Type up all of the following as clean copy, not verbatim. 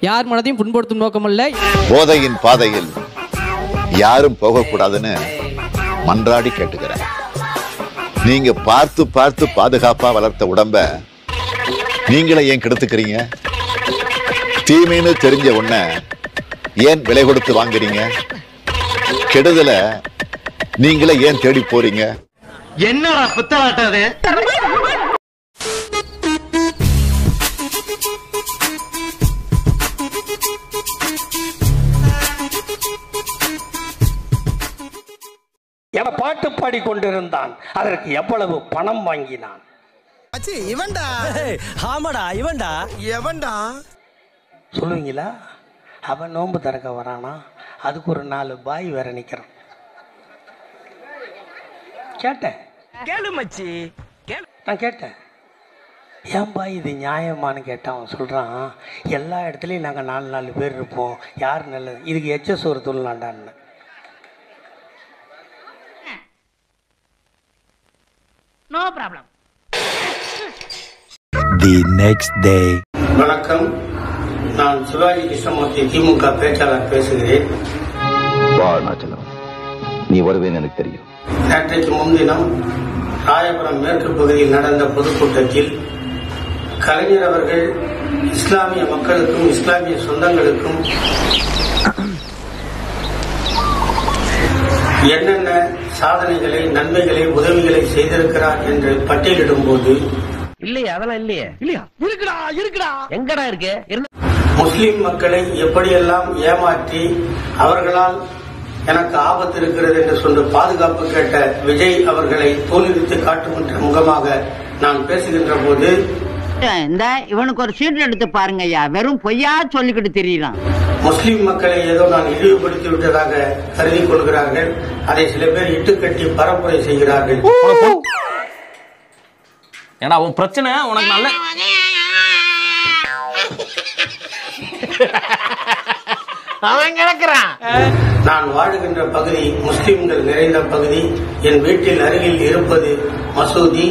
யார் மனதையும் புண்படுத்தும் நோக்கமல்ல. போதையின் பாதையில் யாரும் போகக்கூடாதுன்னு மன்றாடி கேட்டுக்கிறேன். நீங்க பார்த்து பார்த்து பாதுகாப்பா வளர்த்த உடம்ப நீங்களே ஏன் கெடுத்துக்கிறீங்க? தீமைன்னு தெரிஞ்ச உடன ஏன் விலை கொடுத்து வாங்குறீங்க? கெடுதல நீங்களே ஏன் தேடி போறீங்க? என்னடா புத்தலாட்டது? என பாட்டு பாடி கொண்டிருந்தான். அதற்கு எவ்வளவு பணம் வாங்கினான்? இவன்டா. ஆமாடா இவன்டா. எவன்டா சொல்லுவீங்களா? அவன் நோன்பு திறக்க வரானா, அதுக்கு ஒரு 4 பாய் வேற நிக்கிறான். கேட்டேன், கேளு மச்சி. நான் கேட்டேன், ஏன் பாய் இது நியாயமானு கேட்டான். அவன் சொல்றான், எல்லா இடத்துலையும் நாங்கள் 4 பேர் இருப்போம், யார் நல்லது, இதுக்கு எச்சஸ் ஒரு துள்ளாண்டான்னு. No problem. The next day. வணக்கம், நான் சிவாஜி கிருஷ்ணமூர்த்தி, திமுக பேச்சாளர் பேசுகிறேன். நீ வருவேன்னு எனக்கு தெரியும். நேற்றைக்கு முன்தினம் ராயபுரம் மேற்கு பகுதியில் நடந்த பொதுக்கூட்டத்தில் கலைஞர் அவர்கள் இஸ்லாமிய மக்களுக்கும் இஸ்லாமிய சொந்தங்களுக்கும் என்னென்ன சாதனைகளை, நன்மைகளை, உதவிகளை செய்திருக்கிறார் என்று பட்டியலிடும் போது, இல்லையா அதெல்லாம் இல்லையே. இல்லையா இருக்குடா எங்கடா இருக்கு? முஸ்லிம் மக்களை எப்படியெல்லாம் ஏமாற்றி அவர்களால் எனக்கு ஆபத்து இருக்கிறது என்று சொல்லி பாதுகாப்பு கேட்ட விஜய் அவர்களை தோலுரித்து காட்டுகின்ற முகமாக நான் பேசுகின்ற போது, இந்த இவனுக்கு ஒரு சீட் எடுத்து பாருங்க ஐயா, வெறும் பொய்யா சொல்லிக்கிட்டு தெரியலாம். முஸ்லிம் மக்களை ஏதோ நான் இழிவுபடுத்தி விட்டதாக கருதி கொள்கிறார்கள். அதை சில பேர் இட்டுக்கட்டி பரப்புரை செய்கிறார்கள். ஏன்னா உன் பிரச்சனை உனக்கு நல்ல அவன் கிடக்குறான். நான் வாழுகின்ற பகுதி முஸ்லிம்கள் நிறைந்த பகுதி. என் வீட்டில் அருகில் இருப்பது மசூதி.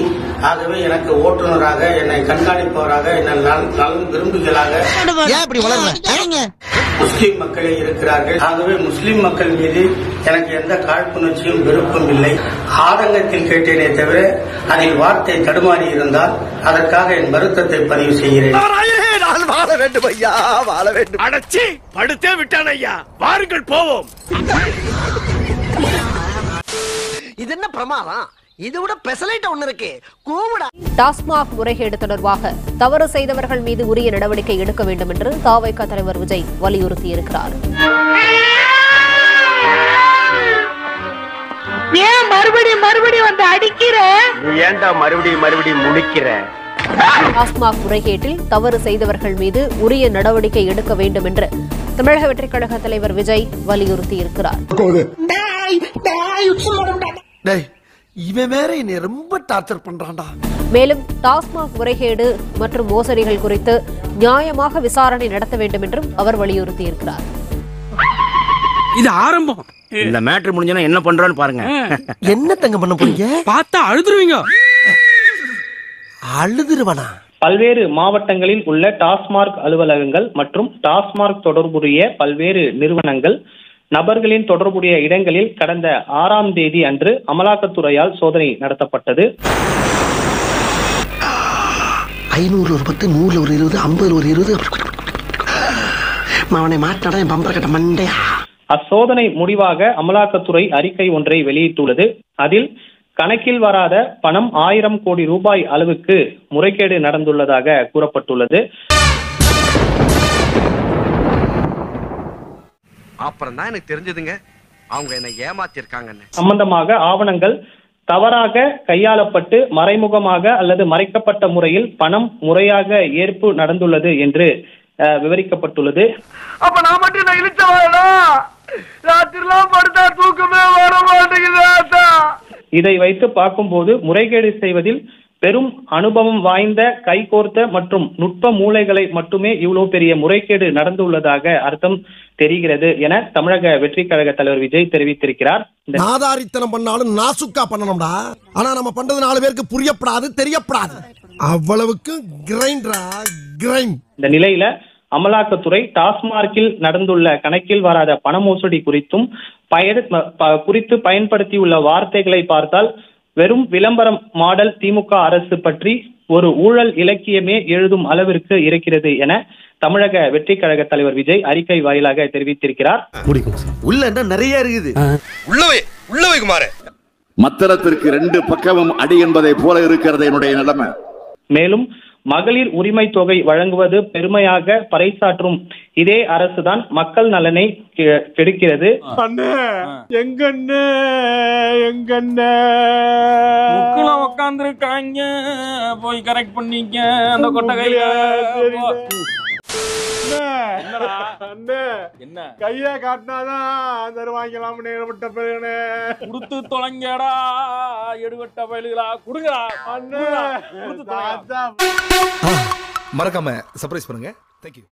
ஆகவே எனக்கு ஓட்டுநராக, என்னை கண்காணிப்பவராக, என்னை நலன் விரும்புகளாக முஸ்லிம் மக்களே இருக்கிறார்கள். ஆகவே முஸ்லிம் மக்கள் மீது எனக்கு எந்த காழ்ப்புணர்ச்சியும் விருப்பம் இல்லை. ஆதங்கத்தில் கேட்டேனே தவிர அதில் வார்த்தை தடுமாறி இருந்தால் அதற்காக என் வருத்தத்தை பதிவு செய்கிறேன். வாழ வேண்டும் ஐயா, வாழ வேண்டும். அடச்சி படுத்தே விட்டான் ஐயா. வாருங்கள் போவோம். இது என்ன பிரமாதம்? இது விட பெசலைட் ஒண்ணு இருக்கு. கூவுடா. டாஸ்மாக் முறைகேடு தொடர்பாக தவறு செய்தவர்கள் மீது உரிய நடவடிக்கை எடுக்க வேண்டும் என்று தவிக தலைவர் விஜய் வலியுறுத்தியிருக்கிறார். ஏன் மறுபடியும் வந்து அடிக்கிற? ஏன்டா மறுபடியும் முடிக்கிற? டாஸ்மாக் முறைகேட்டில் தவறு செய்தவர்கள் மீது உரிய நடவடிக்கை எடுக்க வேண்டும் என்று தமிழக வெற்றிக் கழக தலைவர் விஜய் வலியுறுத்தியிருக்கிறார். இவன் வேற என்னை ரொம்ப டார்ச்சர் பண்றான்டா. மேலும் டாஸ்மாக் முறைகேடு மற்றும் மோசடிகள் குறித்து நியாயமாக விசாரணை நடத்த வேண்டும் என்றும் அவர் வலியுறுத்தியிருக்கிறார். இது ஆரம்பம். இந்த மேட்டர் முடிஞ்சா என்ன பண்றான்னு பாருங்க. என்ன தங்க பண்ண போறீங்க? பார்த்தா அழுதுருவீங்க. அழுதுருவனா? பல்வேறு மாவட்டங்களில் உள்ள டாஸ்மார்க் அலுவலகங்கள் மற்றும் டாஸ்மார்க் தொடர்புடைய பல்வேறு நிறுவனங்கள், நபர்களின் தொடர்புடைய இடங்களில் கடந்த 6ஆம் தேதி அன்று அமலாக்கத்துறையால் சோதனை நடத்தப்பட்டது. 500 ஒரு 10, 100 ஒரு 20, 50 ஒரு 20. அவனை மாட்டாடா என் பம்பர கட்ட மண்டையா. அச்சோதனை முடிவாக அமலாக்கத்துறை அறிக்கை ஒன்றை வெளியிட்டுள்ளது. அதில் கணக்கில் வராத பணம் 1000 கோடி ரூபாய் அளவுக்கு முறைகேடு நடந்துள்ளதாக கூறப்பட்டுள்ளது. அப்புறம் தான் எனக்கு தெரிஞ்சதுங்க, அவங்க என்ன ஏமாத்திருக்காங்க. சம்பந்தமாக ஆவணங்கள் தவறாக கையாளப்பட்டு மறைமுகமாக அல்லது மறைக்கப்பட்ட முறையில் பணம் முறையாக ஏற்பு நடந்துள்ளது என்று விவரிக்கப்பட்டுள்ளது. அப்ப நான் மட்டும் நான் இழுச்சவாடா, ராத்திரிலாம் படுத்தா தூக்கமே வர மாட்டேங்குது. இதை வைத்து பார்க்கும்போது முறைகேடு செய்வதில் பெரும் அனுபவம் வாய்ந்த, கைகோர்த்த மற்றும் நுட்ப மூளைகளை மட்டுமே இவ்வளவு பெரிய முறைகேடு நடந்துள்ளதாக அர்த்தம் தெரிகிறது என தமிழக வெற்றிக் கழக தலைவர் விஜய் தெரிவித்திருக்கிறார். நாதாரித்தனம் பண்ணாலும் நாசுக்கா பண்ணணும்டா. ஆனா நம்ம பண்றது 4 பேருக்கு புரியப்படாது, தெரியப்படாது. அவ்வளவுக்கு கிரைண்டரா கிரைண்ட். இந்த நிலையில அமலாக்கத்துறை டாஸ்மார்க்கில் நடந்துள்ள கணக்கில் வராத பண மோசடி குறித்தும் பயன்படுத்தியுள்ள வார்த்தைகளை பார்த்தால் வெறும் விளம்பரம் மாடல் திமுக அரசு பற்றி ஒரு ஊழல் இலக்கியமே எழுதும் அளவிற்கு இருக்கிறது என தமிழக வெற்றி கழக தலைவர் விஜய் அறிக்கை வாயிலாக தெரிவித்திருக்கிறார். உள்ள என்ன நிறைய இருக்குது. உள்ளவே குமாரே. மத்தளத்திற்கு 2 பக்கமும் அடி என்பதை போல இருக்கிறது என்னுடைய நிலைமை. மேலும் மகளிர் உரிமை தொகை வழங்குவது பெருமையாக பறைசாற்றும் இதே அரசுதான் மக்கள் நலனை கெடுக்கிறது. உட்கார்ந்துருக்காங்க, போய் கரெக்ட் பண்ணிக்க அந்த கொட்டகையில. என்ன கைய காட்டினாதான் தருவாங்களாம்னு கொடுத்து தொலைங்கடா எடுவட்ட பயிலுகளா கொடுங்கடா. மறக்காம சர்ப்ரைஸ் பண்ணுங்க. தேங்க்யூ.